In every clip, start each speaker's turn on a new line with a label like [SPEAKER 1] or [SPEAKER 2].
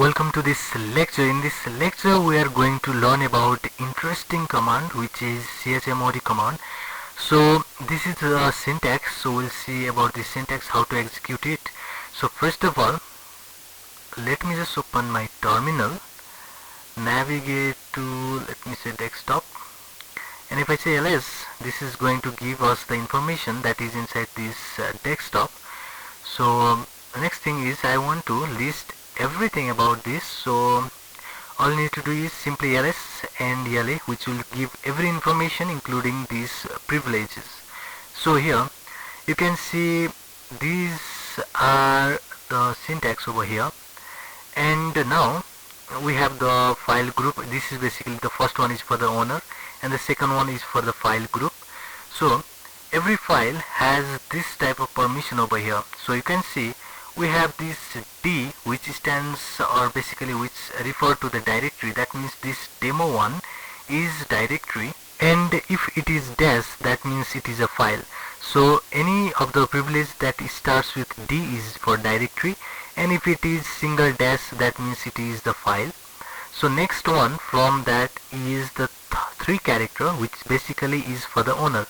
[SPEAKER 1] Welcome to this lecture. In this lecture we are going to learn about interesting command, which is CHMOD command. So this is the syntax, so we'll see about the syntax, how to execute it. So first of all, let me just open my terminal, navigate to, let me say, desktop, and if I say ls, this is going to give us the information that is inside this desktop. So next thing is I want to list everything about this, so all you need to do is simply ls and la, which will give every information including these privileges. So here you can see these are the syntax over here, and now we have the file group. This is basically, the first one is for the owner and the second one is for the file group. So every file has this type of permission over here. So you can see we have this D, which stands, or basically which refer to the directory. That means this demo1 is directory, and if it is dash, that means it is a file. So any of the privilege that starts with D is for directory, and if it is single dash, that means it is the file. So next one from that is the 3 character, which basically is for the owner,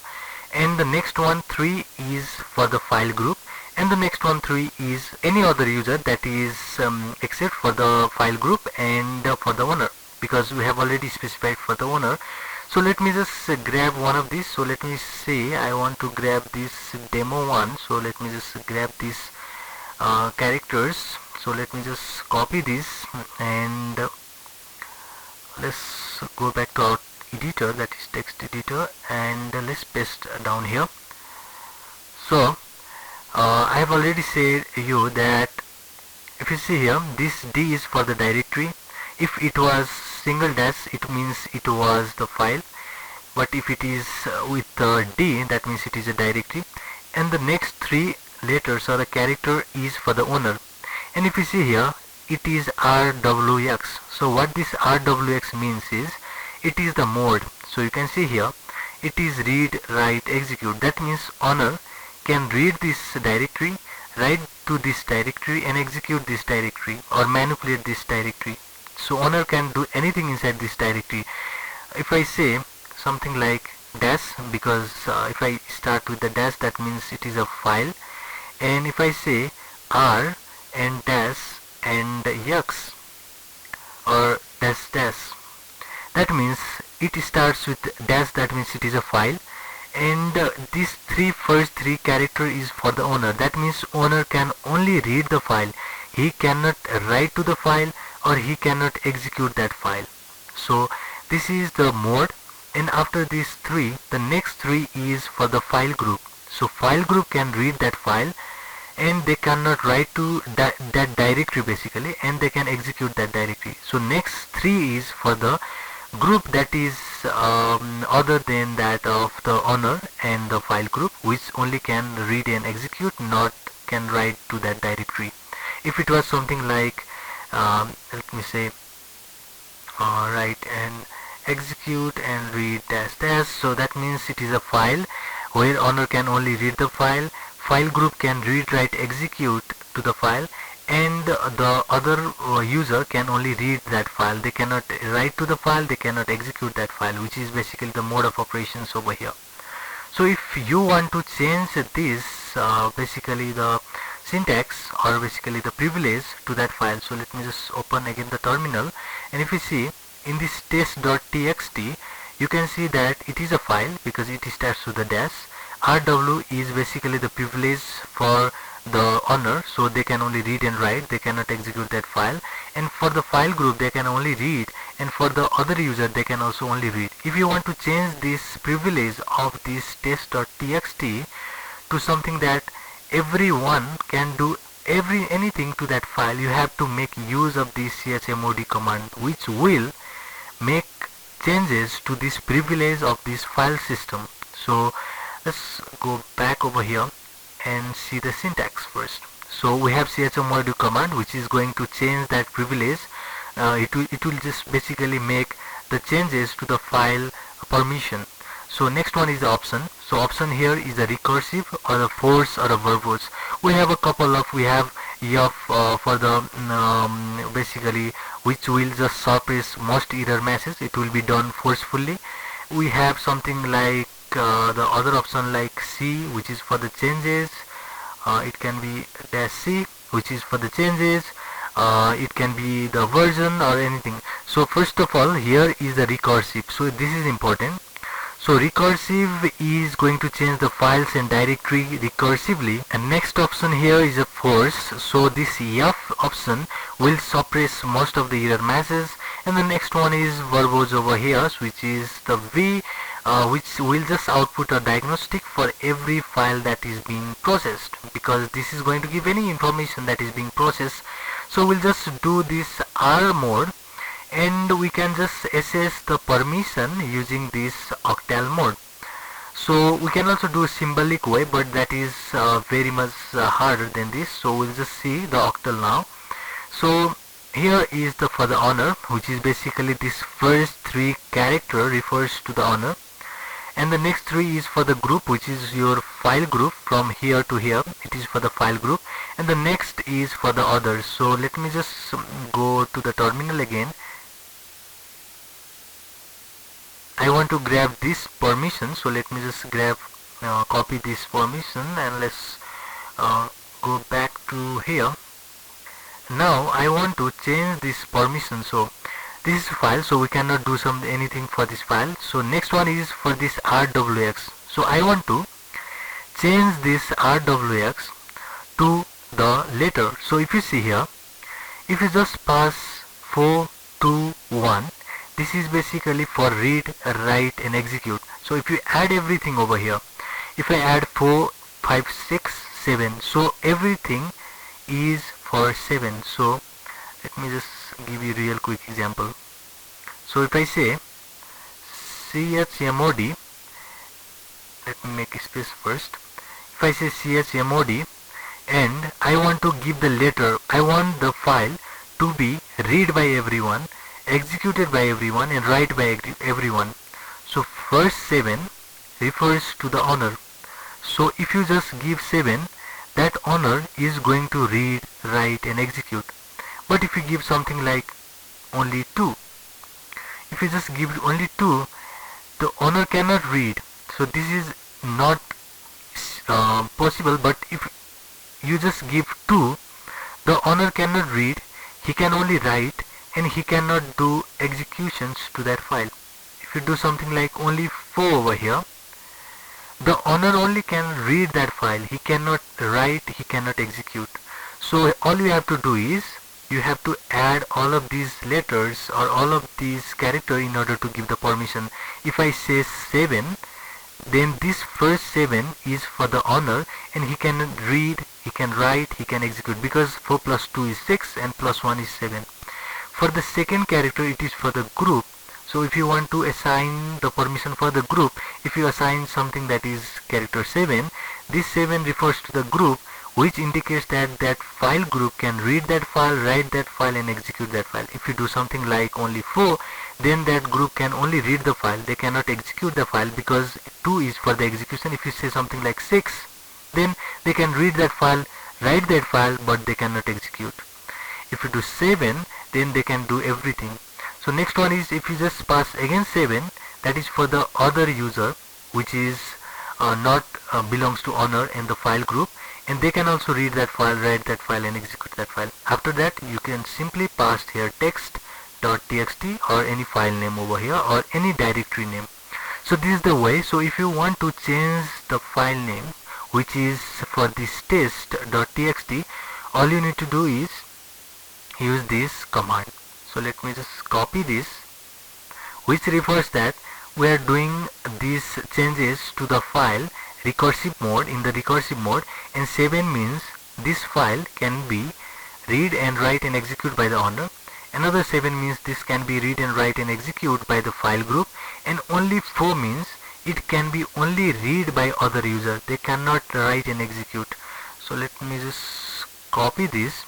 [SPEAKER 1] and the next one 3 is for the file group, and the next one 3 is any other user, that is except for the file group and for the owner, because we have already specified for the owner. So let me just grab one of these. So let me say I want to grab this demo1. So let me just grab these characters. So let me just copy this, and let's go back to our editor, that is text editor, and let's paste down here. So I have already said you that if you see here, this D is for the directory. If it was single dash, it means it was the file, but if it is with D, that means it is a directory, and the next 3 letters or the character is for the owner. And if you see here, it is RWX. So what this RWX means is it is the mode. So you can see here it is read, write, execute. That means owner can read this directory, write to this directory, and execute this directory or manipulate this directory. So owner can do anything inside this directory. If I say something like dash, because if I start with the dash, that means it is a file, and if I say R and dash and x or dash dash, that means it starts with dash, that means it is a file, and these first three character is for the owner. That means owner can only read the file, he cannot write to the file, or he cannot execute that file. So this is the mode, and after these 3, the next 3 is for the file group. So file group can read that file, and they cannot write to that directory basically, and they can execute that directory. So next 3 is for the group, that is other than that of the owner and the file group, which only can read and execute, not can write to that directory. If it was something like let me say write and execute and read dash dash, so that means it is a file where owner can only read the file, file group can read, write, execute to the file, and the other user can only read that file. They cannot write to the file, they cannot execute that file, which is basically the mode of operations over here. So if you want to change this basically the syntax or basically the privilege to that file, so let me just open again the terminal, and if you see in this test.txt, you can see that it is a file because it starts with the dash. RW is basically the privilege for the owner, so they can only read and write, they cannot execute that file, and for the file group they can only read, and for the other user they can also only read. If you want to change this privilege of this test.txt to something that everyone can do anything to that file, you have to make use of this CHMOD command, which will make changes to this privilege of this file system. So let's go back over here and see the syntax first. So we have CHMOD command, which is going to change that privilege. It will just basically make the changes to the file permission. So next one is the option. So option here is a recursive or a force or a verbose. We have a couple of, we have F for the basically which will just suppress most error messages. It will be done forcefully. We have something like the other option like C, which is for the changes. It can be dash C, which is for the changes. It can be the version or anything. So first of all, here is the recursive. So this is important. So recursive is going to change the files and directory recursively, and next option here is a force. So this F option will suppress most of the error messages, and the next one is verbose over here, which is the V, which will just output a diagnostic for every file that is being processed, because this is going to give any information that is being processed. So we'll just do this R mode, and we can just assess the permission using this octal mode. So we can also do a symbolic way, but that is very much harder than this. So we'll just see the octal now. So here is the for the honor, which is basically this first 3 character refers to the honor, and the next 3 is for the group, which is your file group from here to here. It is for the file group, and the next is for the others. So let me just go to the terminal again. I want to grab this permission, so let me just grab copy this permission, and let's go back to here. Now I want to change this permission. So this is file, so we cannot do anything for this file. So next one is for this RWX. So I want to change this RWX to the letter. So if you see here, if you just pass 4 2 1, this is basically for read, write and execute. So if you add everything over here, if I add 4 5 6 7, so everything is for 7. So let me just give you a real quick example. So if I say CHMOD, let me make a space first. If I say CHMOD and I want to give the letter, I want the file to be read by everyone, executed by everyone and write by everyone. So first 7 refers to the honor. So if you just give 7, that honor is going to read, write and execute. But if you give something like only 2, if you just give only 2, the honor cannot read. So this is not possible. But if you just give 2, the honor cannot read, he can only write and he cannot do executions to that file. If you do something like only 4 over here, the owner only can read that file, he cannot write, he cannot execute. So all you have to do is you have to add all of these letters or all of these characters in order to give the permission. If I say 7, then this first 7 is for the owner and he can read, he can write, he can execute, because 4 plus 2 is 6 and plus 1 is 7. For the second character, it is for the group. So if you want to assign the permission for the group, if you assign something that is character 7, this 7 refers to the group, which indicates that that file group can read that file, write that file and execute that file. If you do something like only 4, then that group can only read the file, they cannot execute the file, because 2 is for the execution. If you say something like 6, then they can read that file, write that file, but they cannot execute. If you do 7, then they can do everything. So next one is if you just pass again 7, that is for the other user, which is not belongs to owner in the file group, and they can also read that file, write that file and execute that file. After that you can simply pass here text.txt or any file name over here or any directory name. So this is the way. So if you want to change the file name, which is for this test.txt, all you need to do is use this command. So let me just copy this, which refers that we are doing these changes to the file recursive mode, in the recursive mode, and 7 means this file can be read and write and execute by the owner. Another 7 means this can be read and write and execute by the file group, and only 4 means it can be only read by other user, they cannot write and execute. So let me just copy this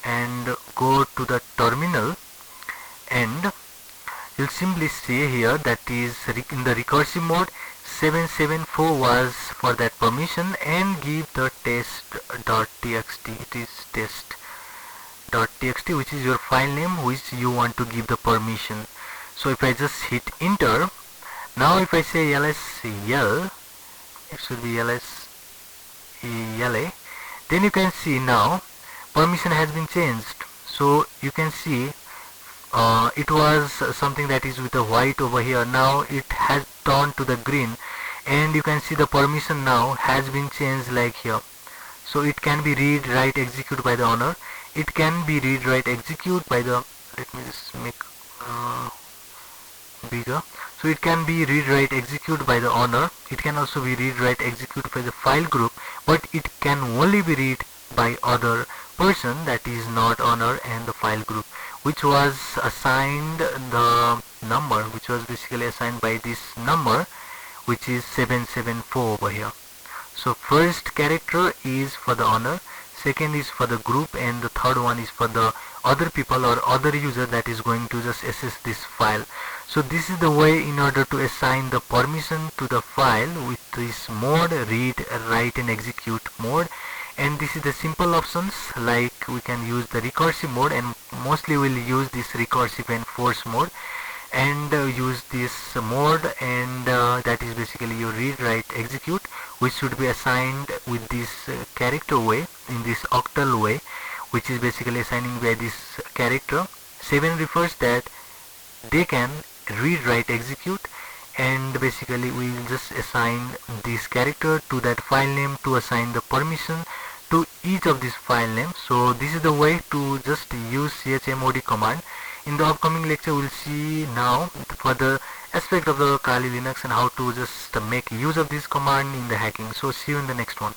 [SPEAKER 1] and go to the terminal, and you'll simply say here that is in the recursive mode 774 was for that permission and give the test.txt. It is test.txt, which is your file name which you want to give the permission. So if I just hit enter, now if I say lsl, it should be lsela, then you can see now permission has been changed. So you can see it was something that is with a white over here, now it has turned to the green, and you can see the permission now has been changed like here. So it can be read, write, execute by the owner. It can be read, write, execute by the, let me just make bigger. So it can be read, write, execute by the owner. It can also be read, write, execute by the file group, but it can only be read by other person, that is not owner and the file group, which was assigned the number, which was basically assigned by this number, which is 774 over here. So first character is for the owner, second is for the group, and the third one is for the other people or other user that is going to just access this file. So this is the way in order to assign the permission to the file with this mode, read, write and execute mode. And this is the simple options, like we can use the recursive mode, and mostly we'll use this recursive and force mode, and use this mode, and that is basically your read, write, execute, which should be assigned with this character way, in this octal way, which is basically assigning by this character. 7 refers that they can read, write, execute, and basically we will just assign this character to that file name to assign the permission to each of these file names. So this is the way to just use CHMOD command. In the upcoming lecture we'll see now further aspect of the Kali Linux and how to just make use of this command in the hacking. So see you in the next one.